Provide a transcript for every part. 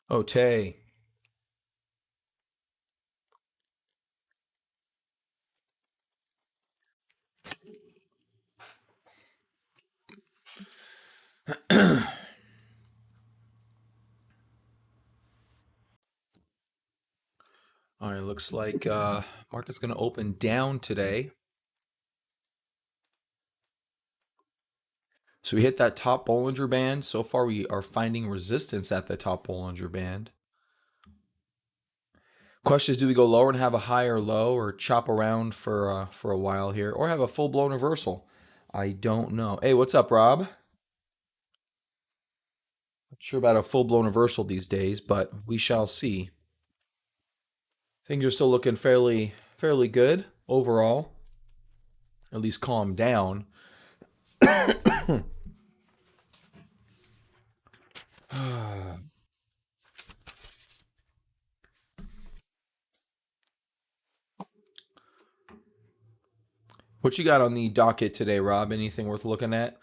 Oh, Tay. All right, looks like market's going to open down today. So we hit that top Bollinger Band. So far, we are finding resistance at the top Bollinger Band. Question is, do we go lower and have a higher low, or chop around for a while here, or have a full blown reversal? I don't know. Hey, what's up, Rob? Not sure about a full blown reversal these days, but we shall see. Things are still looking fairly good overall. At least calm down. What you got on the docket today, Rob? Anything worth looking at?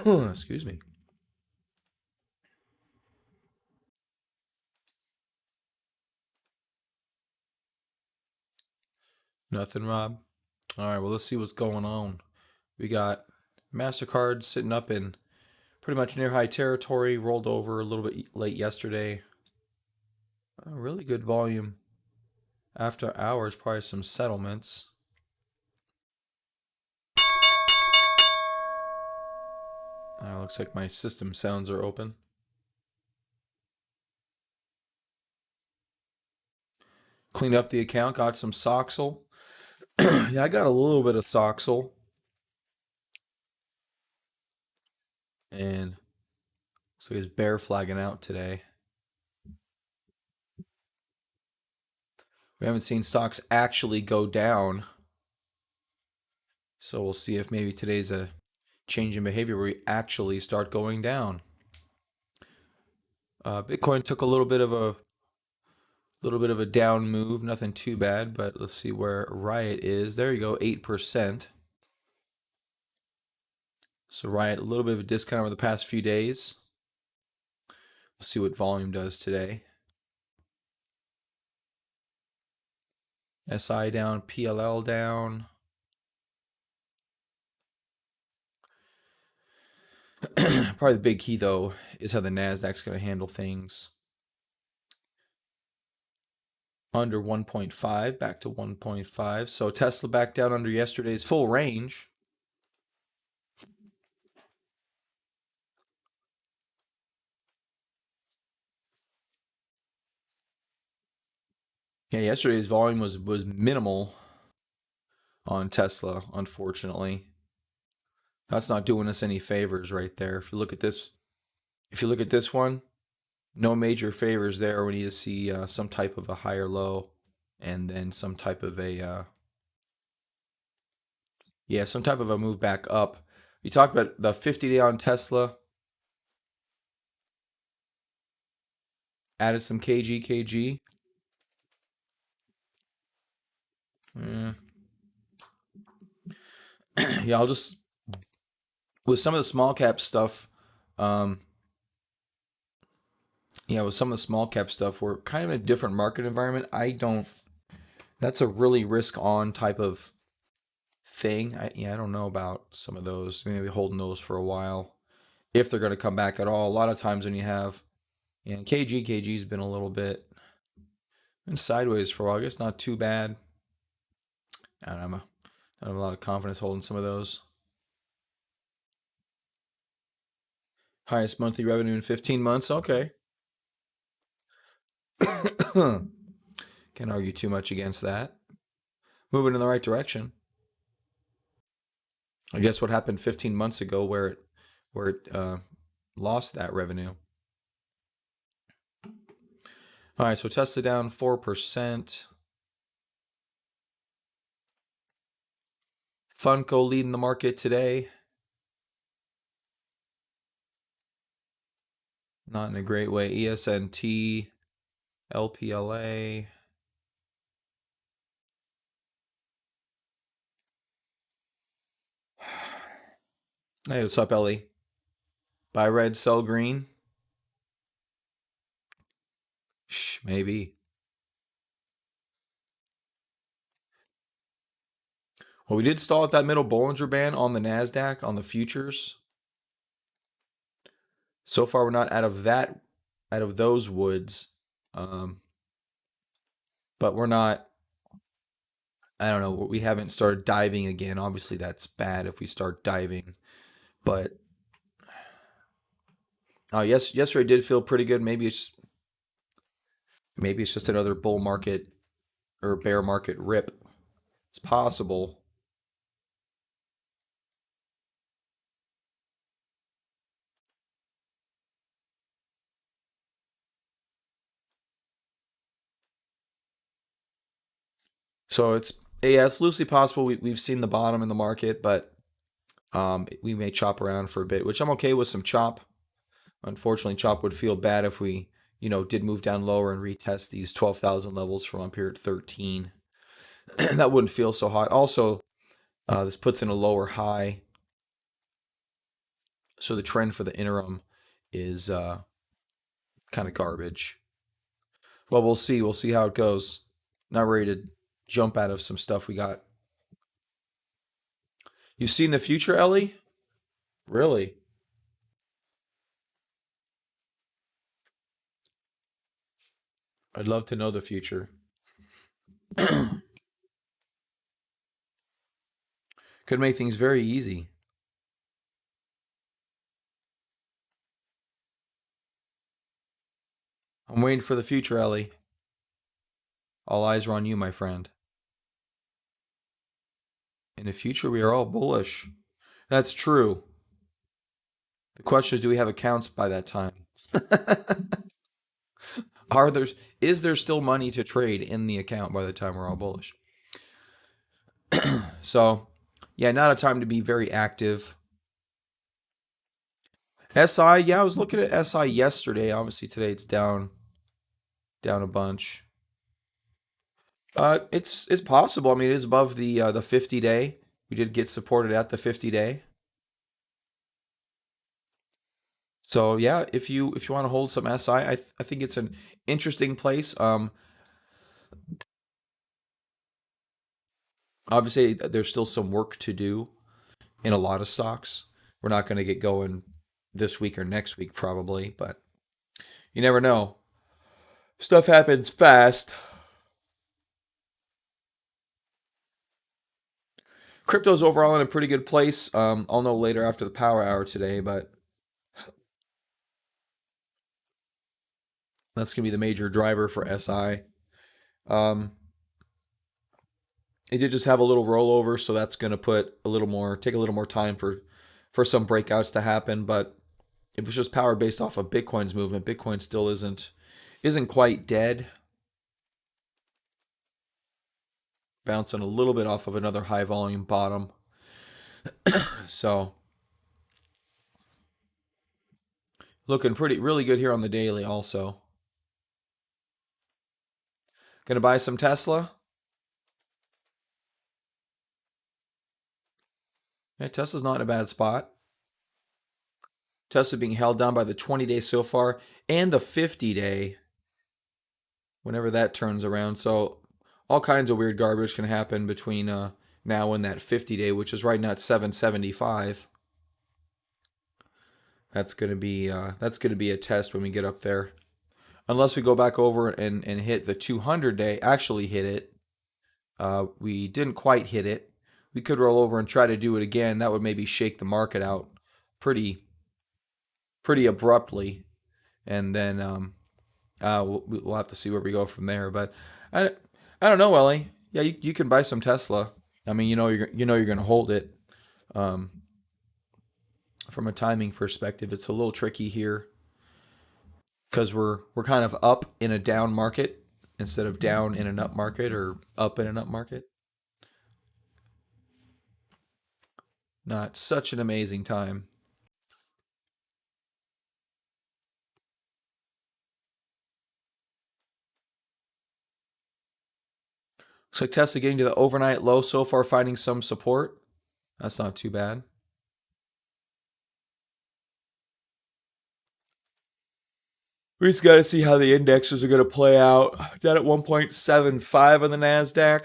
Excuse me. Nothing, Rob. All right, well, let's see what's going on. We got MasterCard sitting up in pretty much near high territory, rolled over a little bit late yesterday. Really good volume after hours, probably some settlements. Looks like my system sounds are open. Cleaned up the account, got some Soxel. Yeah, I got a little bit of Soxel. And looks like it's bear flagging out today. We haven't seen stocks actually go down. So we'll see if maybe today's a change in behavior where we actually start going down. Bitcoin took a little bit of a down move, nothing too bad, but let's see where Riot is. There you go, 8%. So Riot, a little bit of a discount over the past few days. Let's see what volume does today. SI down, PLL down. Probably the big key though is how the Nasdaq's going to handle things. Under 1.5, back to 1.5. So Tesla back down under yesterday's full range. Yeah, yesterday's volume was minimal on Tesla, unfortunately. That's not doing us any favors right there. If you look at this one, no major favors there. We need to see some type of a higher low, and then some type of a move back up. We talked about the 50-day on Tesla. Added some KG. Eh. Yeah, I'll just with some of the small cap stuff. Um, yeah, with some of the small cap stuff, we're kind of in a different market environment. I don't. That's a really risk on type of thing. I don't know about some of those. Maybe holding those for a while if they're going to come back at all. A lot of times when you have, KG's been a little bit sideways for a while. I guess not too bad. I don't know. I have a lot of confidence holding some of those. Highest monthly revenue in 15 months. Okay. Can't argue too much against that. Moving in the right direction. I guess what happened 15 months ago where it lost that revenue. All right, so Tesla down 4%. Funko leading the market today. Not in a great way. ESNT, LPLA. Hey, what's up, Ellie? Buy red, sell green. Shh, maybe. Well, we did stall at that middle Bollinger Band on the NASDAQ on the futures. So far, we're not out of those woods. Um, but we're not, I don't know, we haven't started diving again. Obviously, that's bad if we start diving. But yes, yesterday did feel pretty good. Maybe it's just another bull market or bear market rip. It's possible. So it's loosely possible. We've seen the bottom in the market, but we may chop around for a bit, which I'm okay with some chop. Unfortunately, chop would feel bad if we, did move down lower and retest these 12,000 levels from up here at 13. That wouldn't feel so hot. Also, this puts in a lower high, so the trend for the interim is kind of garbage. Well, we'll see. We'll see how it goes. Not ready to jump out of some stuff we got. You've seen the future, Ellie? Really? I'd love to know the future. Could make things very easy. I'm waiting for the future, Ellie. All eyes are on you, my friend. In the future, we are all bullish. That's true. The question is, do we have accounts by that time? Are there is there still money to trade in the account by the time we're all bullish? So, yeah, not a time to be very active. SI, yeah, I was looking at SI yesterday. Obviously, today it's down a bunch. It's possible. I mean, it is above the 50 day. We did get supported at the 50 day. So yeah, if you want to hold some SI, I think it's an interesting place. Obviously there's still some work to do in a lot of stocks. We're not going to get going this week or next week probably, but you never know. Stuff happens fast. Crypto's overall in a pretty good place. I'll know later after the power hour today, but that's gonna be the major driver for SI. Um, it did just have a little rollover, so that's gonna take a little more time for some breakouts to happen. But if it's just powered based off of Bitcoin's movement, Bitcoin still isn't quite dead. Bouncing a little bit off of another high volume bottom. So looking pretty really good here on the daily also. Gonna buy some Tesla. Yeah, Tesla's not in a bad spot. Tesla being held down by the 20-day so far and the 50-day whenever that turns around. So all kinds of weird garbage can happen between now and that 50-day, which is right now at 775. That's gonna be a test when we get up there. Unless we go back over and hit the 200-day, actually hit it. We didn't quite hit it. We could roll over and try to do it again. That would maybe shake the market out pretty pretty abruptly, and then we'll have to see where we go from there. But I, I don't know, Ellie. Yeah, you can buy some Tesla. I mean, you're going to hold it. Um, from a timing perspective, it's a little tricky here because we're kind of up in a down market instead of down in an up market or up in an up market. Not such an amazing time. Looks like Tesla getting to the overnight low so far, finding some support. That's not too bad. We just got to see how the indexes are going to play out. Down at 1.75 on the NASDAQ.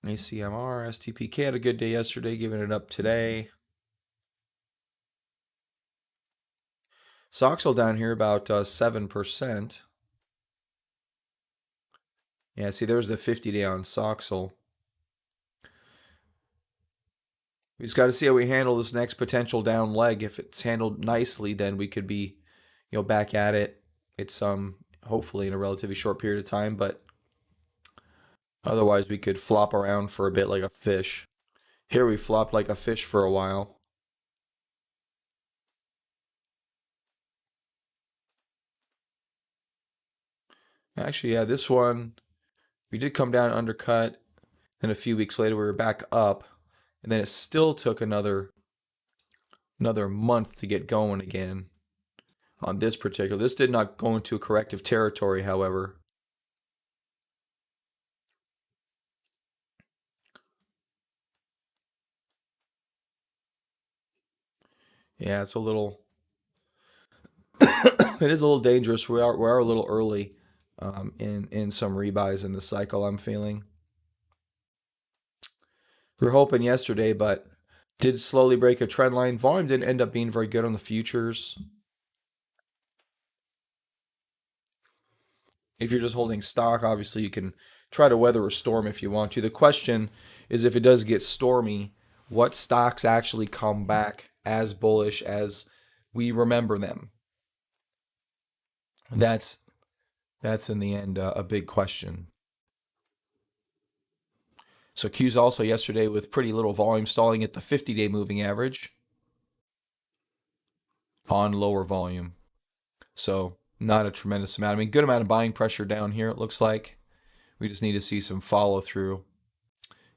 ACMR, STPK had a good day yesterday, giving it up today. Soxel down here about 7%. Yeah, see, there's the 50-day on Soxel. We just got to see how we handle this next potential down leg. If it's handled nicely, then we could be, back at it. It's hopefully in a relatively short period of time, but otherwise we could flop around for a bit like a fish. Here we flopped like a fish for a while. Actually, yeah, this one we did come down undercut. Then a few weeks later we were back up, and then it still took another month to get going again on this particular. This did not go into corrective territory, however. Yeah, it's a little. It is a little dangerous. We are a little early in some rebuys in the cycle. I'm feeling. We were hoping yesterday, but did slowly break a trend line. Volume didn't end up being very good on the futures. If you're just holding stock, obviously you can try to weather a storm if you want to. The question is, if it does get stormy, what stocks actually come back as bullish as we remember them? That's that's in the end a big question. So Q's also yesterday with pretty little volume stalling at the 50-day moving average on lower volume. So not a tremendous amount. I mean, good amount of buying pressure down here, it looks like. We just need to see some follow through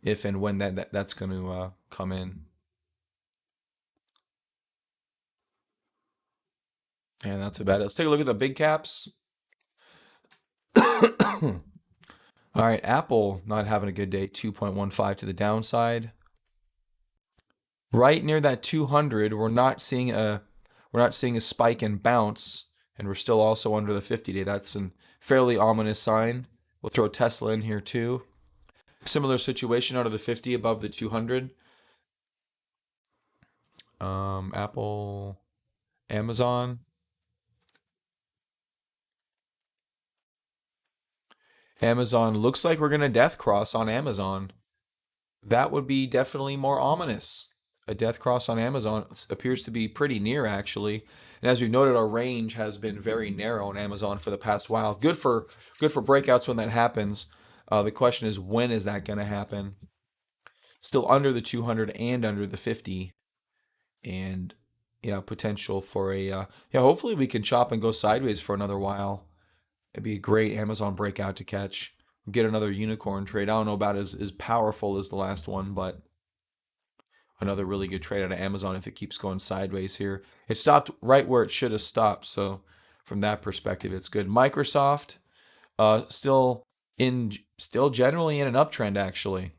if and when that's going to come in. And that's about it. Let's take a look at the big caps. All right, Apple not having a good day, 2.15 to the downside. Right near that 200, we're not seeing a spike and bounce, and we're still also under the 50-day. That's a fairly ominous sign. We'll throw Tesla in here too. Similar situation out of the 50 above the 200. Apple, Amazon. Amazon looks like we're going to death cross on Amazon. That would be definitely more ominous. A death cross on Amazon appears to be pretty near, actually. And as we've noted, our range has been very narrow on Amazon for the past while. Good for breakouts when that happens. The question is, when is that going to happen? Still under the 200 and under the 50, and yeah, potential for a yeah. Hopefully, we can chop and go sideways for another while. It'd be a great Amazon breakout to catch. Get another unicorn trade. I don't know about as powerful as the last one, but another really good trade out of Amazon if it keeps going sideways here. It stopped right where it should have stopped, so from that perspective, it's good. Microsoft, still generally in an uptrend actually.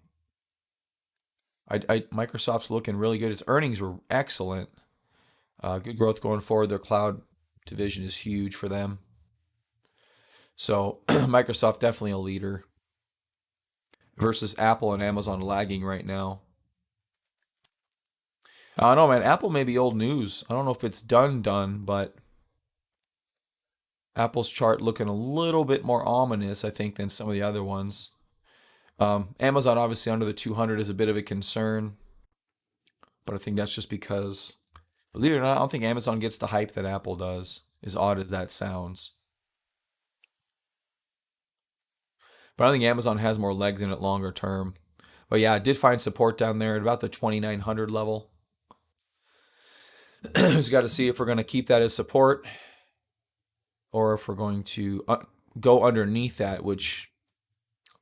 Microsoft's looking really good. Its earnings were excellent. Good growth going forward. Their cloud division is huge for them. So Microsoft definitely a leader versus Apple and Amazon lagging right now. I don't know, man. Apple may be old news. I don't know if it's done, but Apple's chart looking a little bit more ominous, I think, than some of the other ones. Amazon obviously under the 200 is a bit of a concern, but I think that's just because, believe it or not, I don't think Amazon gets the hype that Apple does, as odd as that sounds. But I think Amazon has more legs in it longer term. But yeah, I did find support down there at about the 2,900 level. Just got to see if we're going to keep that as support or if we're going to go underneath that, which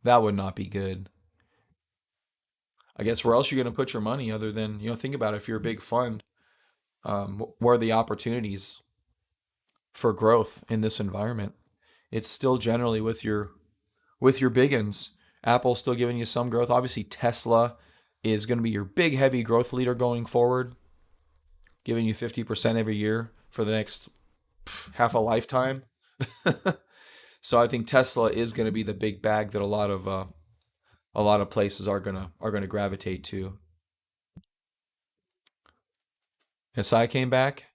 that would not be good. I guess where else are you going to put your money other than, think about it. If you're a big fund, where are the opportunities for growth in this environment? it's still generally with your biggins. Apple's still giving you some growth. Obviously, Tesla is going to be your big, heavy growth leader going forward, giving you 50% every year for the next half a lifetime. So I think Tesla is going to be the big bag that a lot of places are gonna gravitate to. SI came back.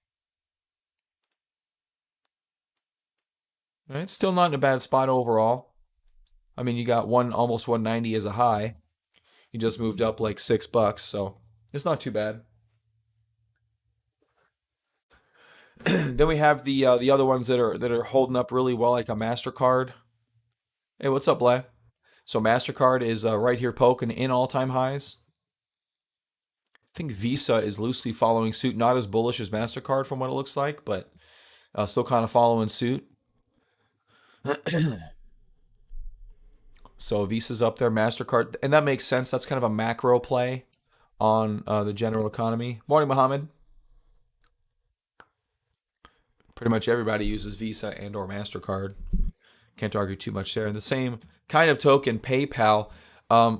It's still not in a bad spot overall. I mean, you got one almost 190 as a high. You just moved up like $6, so it's not too bad. Then we have the other ones that are holding up really well, like a Mastercard. Hey, what's up, Blay? So Mastercard is right here poking in all-time highs. I think Visa is loosely following suit, not as bullish as Mastercard from what it looks like, but still kind of following suit. So Visa's up there, Mastercard, and that makes sense. That's kind of a macro play on the general economy. Morning, Mohammed. Pretty much everybody uses Visa and or Mastercard. Can't argue too much there. And the same kind of token, PayPal.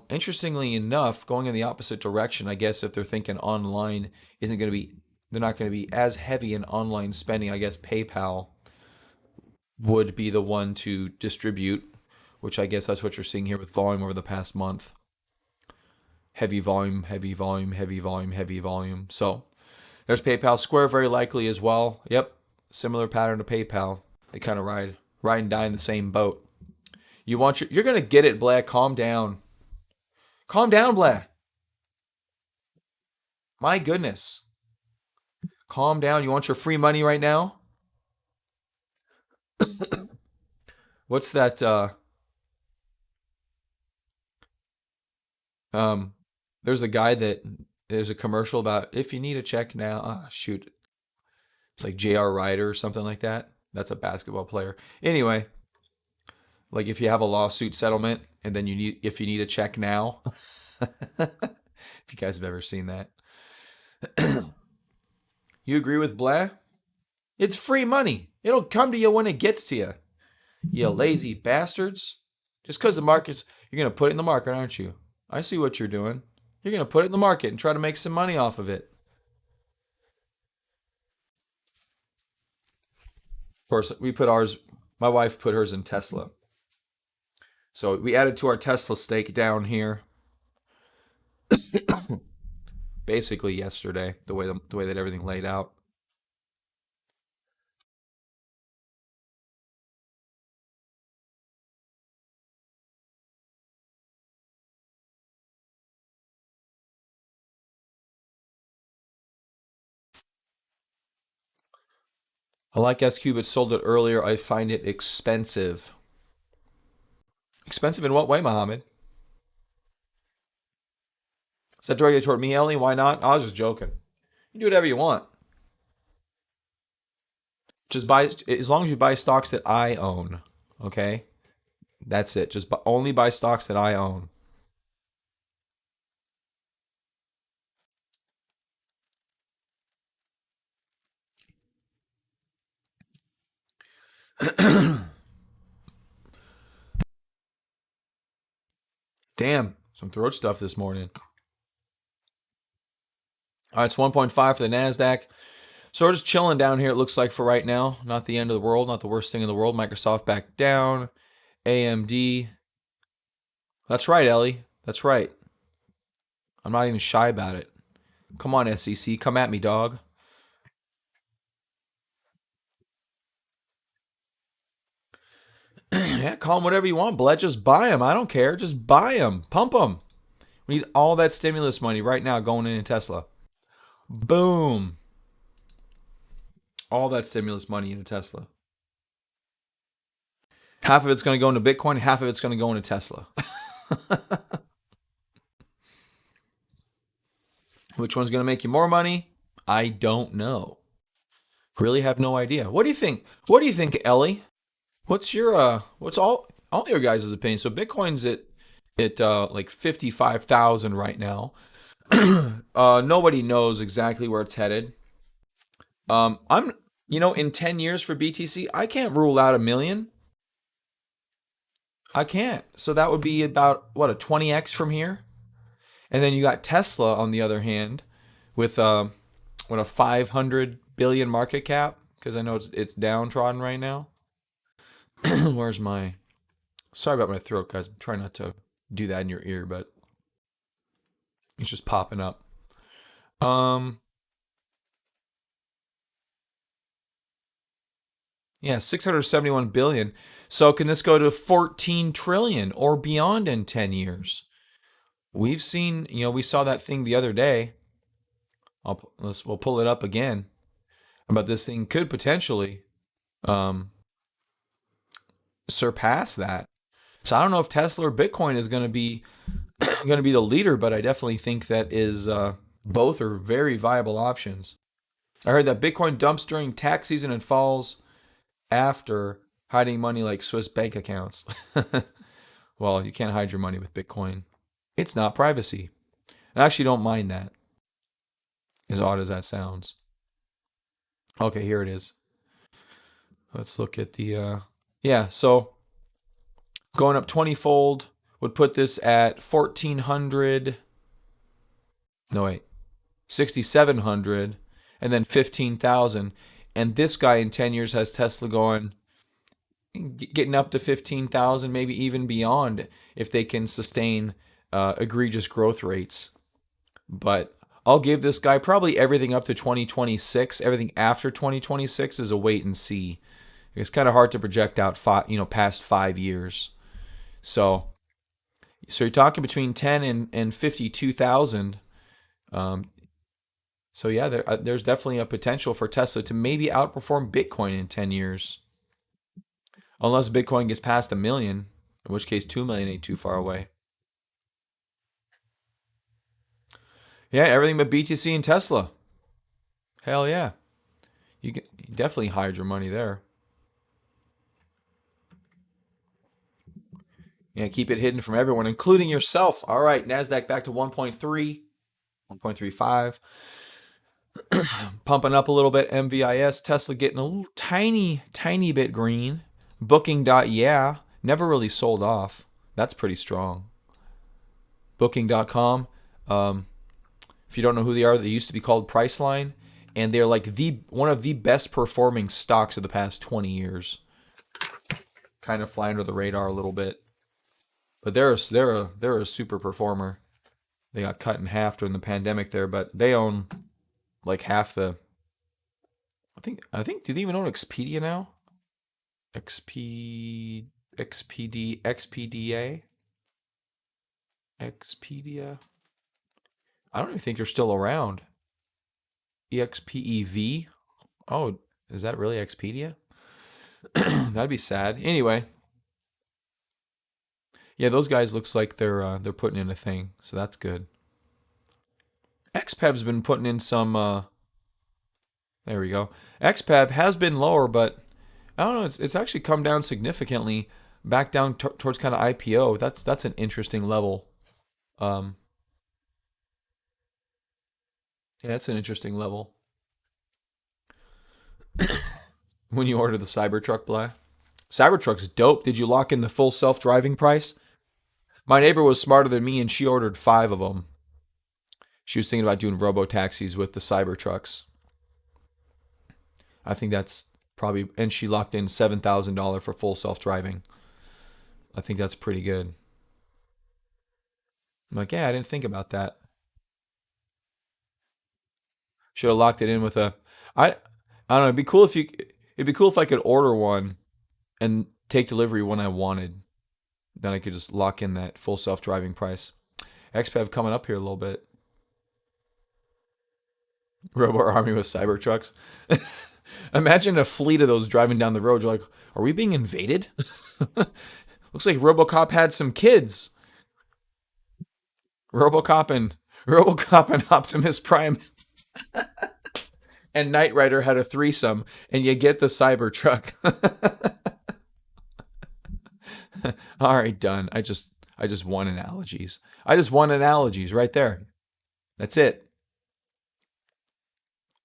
Interestingly enough, going in the opposite direction, I guess if they're thinking online isn't going to be, they're not going to be as heavy in online spending. I guess PayPal would be the one to distribute, which I guess that's what you're seeing here with volume over the past month. Heavy volume, heavy volume, heavy volume, heavy volume. So there's PayPal. Square very likely as well. Yep, similar pattern to PayPal. They kind of ride and die in the same boat. You're gonna get it, Black. Calm down. Calm down, Black. My goodness. Calm down. You want your free money right now? What's that? Um, there's a guy that there's a commercial about if you need a check now. Ah, shoot, it's like J.R. Ryder or something like that. That's a basketball player. Anyway, like if you have a lawsuit settlement and then if you need a check now. If you guys have ever seen that, you agree with Blair? It's free money. It'll come to you when it gets to you. You lazy bastards. Just because the market's, you're gonna put it in the market, aren't you? I see what you're doing. You're gonna put it in the market and try to make some money off of it. Of course, we put ours. My wife put hers in Tesla. So we added to our Tesla stake down here basically yesterday. The way that everything laid out. I like SQ, but sold it earlier. I find it expensive. Expensive in what way, Mohammed? Is that directed toward me, Ellie? Why not? I was just joking. You do whatever you want. Just buy as long as you buy stocks that I own. Okay, that's it. Just only buy stocks that I own. Damn, some throat stuff this morning. All right, it's 1.5 for the Nasdaq. So we're just chilling down here. It looks like for right now, not the end of the world, not the worst thing in the world. Microsoft back down. AMD. That's right, Ellie. That's right. I'm not even shy about it. Come on, SEC. Come at me, dog. Yeah, call them whatever you want, Bled. Just buy them. I don't care. Just buy them. Pump them. We need all that stimulus money right now going in Tesla. Boom. All that stimulus money into Tesla. Half of it's going to go into Bitcoin. Half of it's going to go into Tesla. Which one's going to make you more money? I don't know. Really have no idea. What do you think? What do you think, Ellie? What's all your guys' opinion? So Bitcoin's at like 55,000 right now. Nobody knows exactly where it's headed. I'm in 10 years for BTC, I can't rule out a million. I can't. So that would be about what, a 20x from here. And then you got Tesla on the other hand with what, a 500 billion market cap, because I know it's downtrodden right now. Where's my Sorry about my throat, guys. I'm trying not to do that in your ear, but it's just popping up. Um, yeah, 671 billion. So can this go to 14 trillion or beyond in 10 years? We've seen, we saw that thing the other day. We'll pull it up again. But this thing could potentially um, surpass that. So I don't know if Tesla or Bitcoin is going to be the leader, but I definitely think that is both are very viable options. I heard that Bitcoin dumps during tax season and falls after, hiding money like Swiss bank accounts. Well, you can't hide your money with Bitcoin. It's not privacy. I actually don't mind that, as odd as that sounds. Okay, here it is. Let's look at the yeah, so going up 20 fold would put this at 1400, no wait, 6700, and then 15,000. And this guy in 10 years has Tesla going, getting up to 15,000, maybe even beyond, if they can sustain egregious growth rates. But I'll give this guy probably everything up to 2026. Everything after 2026 is a wait and see. It's kind of hard to project out past 5 years. So you're talking between 10 and 52,000. Um, so yeah, there's definitely a potential for Tesla to maybe outperform Bitcoin in 10 years. Unless Bitcoin gets past a million, in which case 2 million ain't too far away. Yeah, everything but BTC and Tesla. Hell yeah. You definitely hide your money there. Yeah, keep it hidden from everyone, including yourself. All right, NASDAQ back to 1.3, 1.35. Pumping up a little bit. MVIS, Tesla getting a little tiny bit green. Booking. Yeah, never really sold off. That's pretty strong. Booking.com. If you don't know who they are, they used to be called Priceline, and they're like one of the best performing stocks of the past 20 years. Kind of fly under the radar a little bit, but they're a super performer. They got cut in half during the pandemic there, but they own like half the. I think do they even own Expedia now? XPDA, Expedia. I don't even think they're still around. EXPEV. Oh, is that really Expedia? That'd be sad. Anyway, yeah, those guys looks like they're putting in a thing, so that's good. XPEV's been putting in some. There we go. XPEV has been lower, but I don't know. It's actually come down significantly, back down towards kind of IPO. That's an interesting level. Um, yeah, that's an interesting level. When you order the Cybertruck, Bly. Cybertruck's dope. Did you lock in the full self-driving price? My neighbor was smarter than me, and she ordered 5 of them. She was thinking about doing robo taxis with the Cybertrucks. I think that's probably, and she locked in $7,000 for full self-driving. I think that's pretty good. I'm like, yeah, I didn't think about that. Should have locked it in with a. I don't know. It'd be cool if I could order one and take delivery when I wanted. Then I could just lock in that full self-driving price. XPEV coming up here a little bit. Robo Army with Cybertrucks. Imagine a fleet of those driving down the road. You're like, are we being invaded? Looks like RoboCop had some kids. RoboCop and RoboCop and Optimus Prime and Knight Rider had a threesome, and you get the Cybertruck. All right, done. I just won analogies. I just won analogies right there. That's it.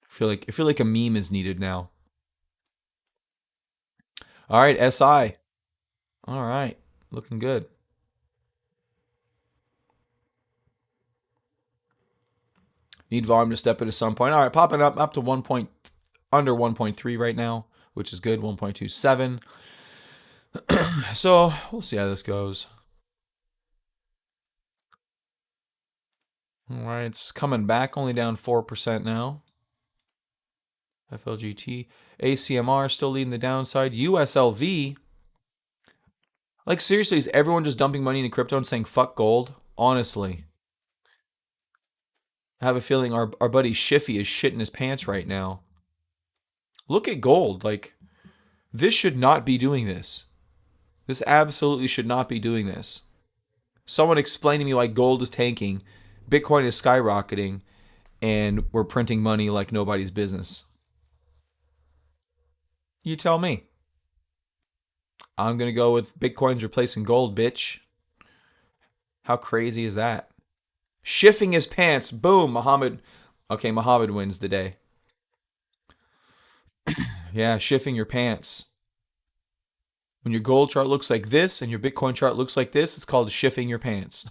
I feel like a meme is needed now. All right, SI. All right. looking good. Need volume to step in at some point. All right, popping up to 1 point, under 1.3 right now, which is good. 1.27. So we'll see how this goes. All right, it's coming back, only down 4% now. FLGT, ACMR still leading the downside. USLV, like seriously, is everyone just dumping money into crypto and saying fuck gold? Honestly, I have a feeling our buddy Shiffy is shitting his pants right now. Look at gold. Like, this should not be doing this. This absolutely should not be doing this. Someone explain to me why gold is tanking, Bitcoin is skyrocketing, and we're printing money like nobody's business. You tell me. I'm going to go with Bitcoin's replacing gold, bitch. How crazy is that? Shifting his pants. Boom, Muhammad. Okay, Muhammad wins the day. Yeah, shifting your pants. When your gold chart looks like this and your Bitcoin chart looks like this, it's called shifting your pants.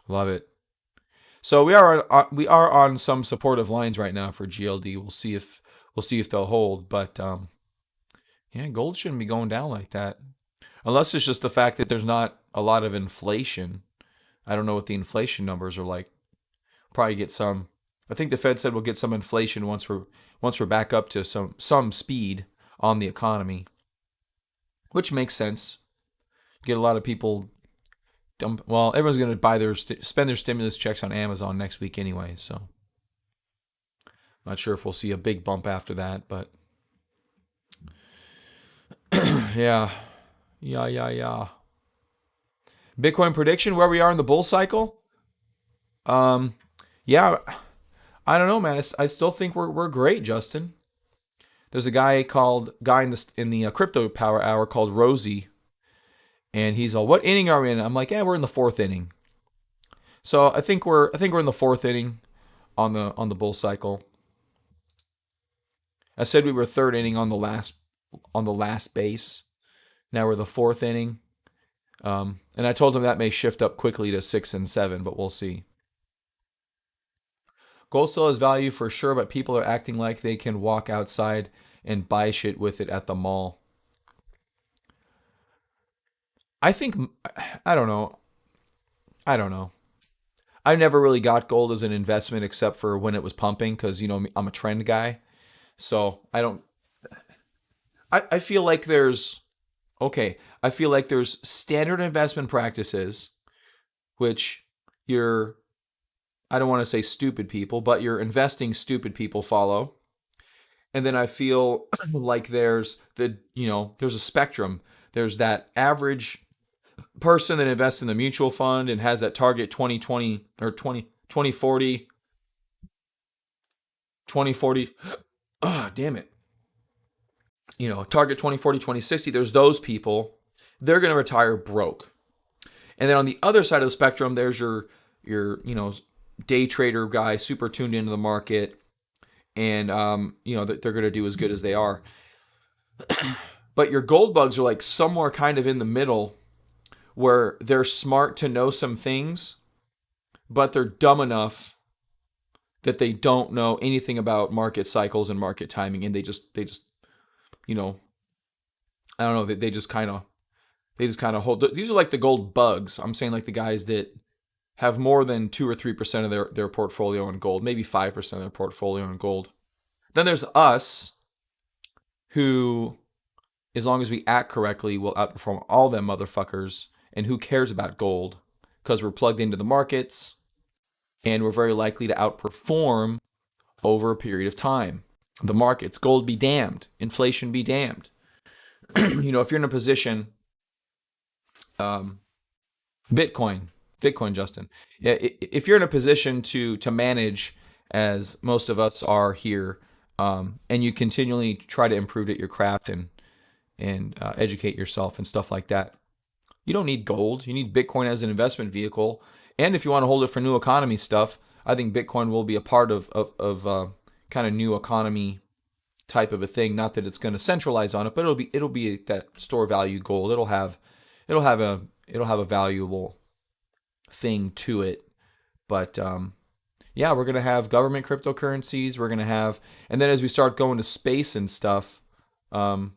Love it. So we are on some supportive lines right now for GLD. We'll see if they'll hold, but yeah, gold shouldn't be going down like that. Unless it's just the fact that there's not a lot of inflation. I don't know what the inflation numbers are like. Probably get some. I think the Fed said we'll get some inflation once we're back up to some speed on the economy, which makes sense. Get a lot of people dump. Well, everyone's going to spend their stimulus checks on Amazon next week anyway. So, not sure if we'll see a big bump after that, but yeah. Bitcoin prediction, where we are in the bull cycle. Yeah, I don't know, man. I still think we're great, Justin. There's a guy in the crypto power hour called Rosie, and he's all, "What inning are we in?" I'm like, "Yeah, we're in the fourth inning." So I think we're in the fourth inning on the bull cycle. I said we were third inning on the last base. Now we're the fourth inning. And I told him that may shift up quickly to 6 and 7, but we'll see. Gold still has value for sure, but people are acting like they can walk outside and buy shit with it at the mall. I think, I don't know. I never really got gold as an investment except for when it was pumping because, I'm a trend guy. So I feel like there's standard investment practices, which I don't want to say stupid people, but your investing stupid people follow. And then I feel like there's a spectrum. There's that average person that invests in the mutual fund and has that target 2020 or 2040. Ah, damn it. Target 2040, 2060. There's those people. They're going to retire broke. And then on the other side of the spectrum, there's your day trader guy, super tuned into the market, and that they're going to do as good as they are. But your gold bugs are like somewhere kind of in the middle, where they're smart to know some things, but they're dumb enough that they don't know anything about market cycles and market timing, and they just I don't know, they just kind of hold. These are like the gold bugs. I'm saying like the guys that have more than 2 or 3% of their portfolio in gold, maybe 5% of their portfolio in gold. Then there's us, who, as long as we act correctly, will outperform all them motherfuckers. And who cares about gold? Because we're plugged into the markets, and we're very likely to outperform over a period of time. The markets, gold be damned, inflation be damned. If you're in a position, Bitcoin, Justin. If you're in a position to manage, as most of us are here, and you continually try to improve at your craft and educate yourself and stuff like that, you don't need gold. You need Bitcoin as an investment vehicle. And if you want to hold it for new economy stuff, I think Bitcoin will be a part of kind of new economy type of a thing. Not that it's going to centralize on it, but it'll be that store value gold. It'll have a valuable thing to it. But yeah, we're gonna have government cryptocurrencies. We're gonna have, and then as we start going to space and stuff, um,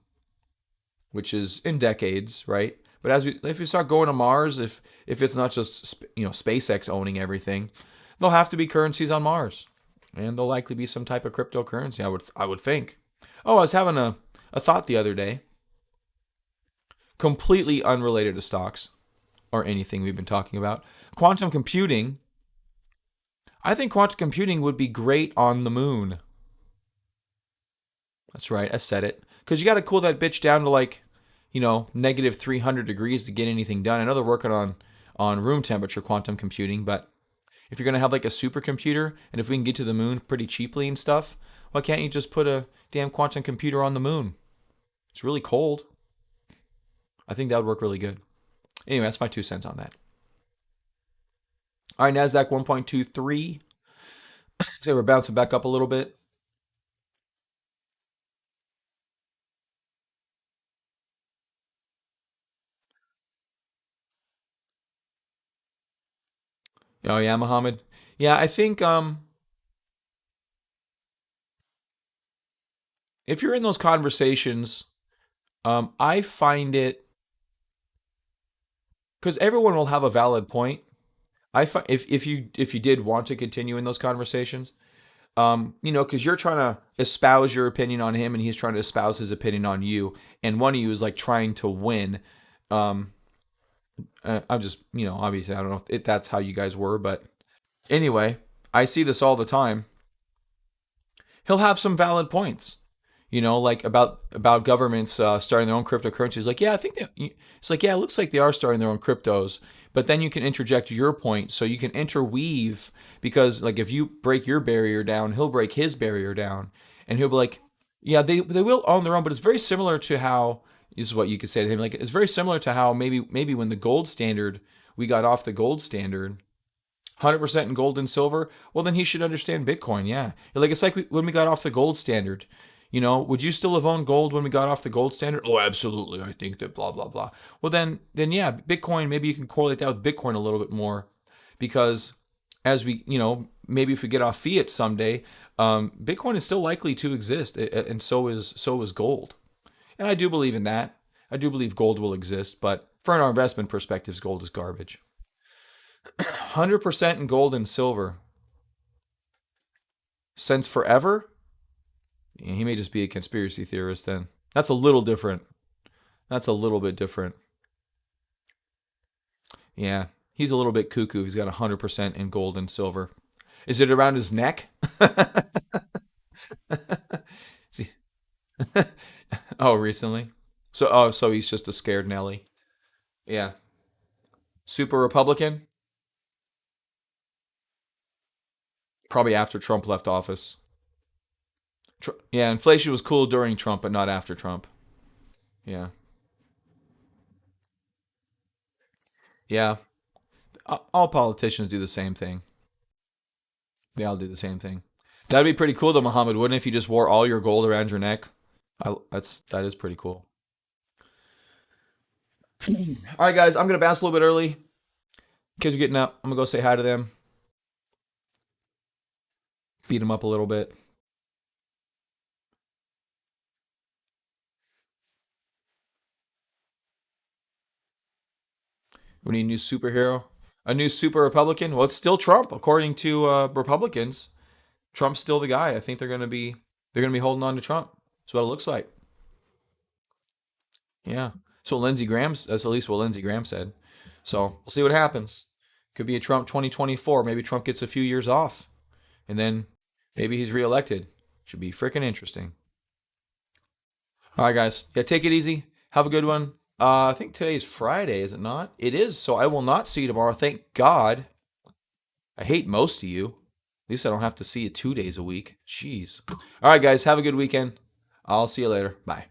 which is in decades, right? But if we start going to Mars, if it's not just SpaceX owning everything, there'll have to be currencies on Mars, and there'll likely be some type of cryptocurrency. I would think. Oh, I was having a thought the other day, completely unrelated to stocks or anything we've been talking about. Quantum computing. I think quantum computing would be great on the moon. That's right, I said it. Because you got to cool that bitch down to like, negative 300 degrees to get anything done. I know they're working on room temperature quantum computing, but if you're going to have like a supercomputer, and if we can get to the moon pretty cheaply and stuff, why can't you just put a damn quantum computer on the moon? It's really cold. I think that would work really good. Anyway, that's my 2 cents on that. All right, NASDAQ 1.23. So we're bouncing back up a little bit. Oh yeah, Mohammed. Yeah, I think if you're in those conversations, I find it because everyone will have a valid point. If you did want to continue in those conversations, because you're trying to espouse your opinion on him and he's trying to espouse his opinion on you, and one of you is like trying to win. Um, I'm just, obviously, I don't know if that's how you guys were, but anyway, I see this all the time. He'll have some valid points, like about governments starting their own cryptocurrencies. Like, yeah, I think it's like, yeah, it looks like they are starting their own cryptos, but then you can interject your point, so you can interweave because, like, if you break your barrier down, he'll break his barrier down, and he'll be like, yeah, they will own their own, but it's very similar to how is what you could say to him. Like, it's very similar to how maybe when the gold standard we got off the gold standard 100% in gold and silver, well, then he should understand Bitcoin. Yeah. Like, it's like when we got off the gold standard. Would you still have owned gold when we got off the gold standard? Oh, absolutely. I think that blah, blah, blah. Well, then yeah, Bitcoin, maybe you can correlate that with Bitcoin a little bit more because as we, maybe if we get off fiat someday, Bitcoin is still likely to exist, and so is gold. And I do believe in that. I do believe gold will exist, but for our investment perspectives, gold is garbage. 100% in gold and silver. Since forever? Yeah, he may just be a conspiracy theorist then. That's a little different. That's a little bit different. Yeah, he's a little bit cuckoo. He's got 100% in gold and silver. Is it around his neck? See. Oh, recently? So he's just a scared Nelly. Yeah. Super Republican? Probably after Trump left office. Yeah, inflation was cool during Trump, but not after Trump. Yeah. Yeah. All politicians do the same thing. They all do the same thing. That'd be pretty cool though, Muhammad, wouldn't it, if you just wore all your gold around your neck? That is pretty cool. All right, guys, I'm gonna bounce a little bit early. Kids are getting up. I'm gonna go say hi to them, beat them up a little bit. We need a new superhero, a new super Republican. Well, it's still Trump, according to Republicans. Trump's still the guy. I think they're gonna be holding on to Trump. That's what it looks like. Yeah. That's at least what Lindsey Graham said. So we'll see what happens. Could be a Trump 2024. Maybe Trump gets a few years off, and then maybe he's reelected. Should be freaking interesting. All right, guys. Yeah, take it easy. Have a good one. I think today is Friday, is it not? It is. So I will not see you tomorrow. Thank God. I hate most of you. At least I don't have to see you 2 days a week. Jeez. All right, guys. Have a good weekend. I'll see you later. Bye.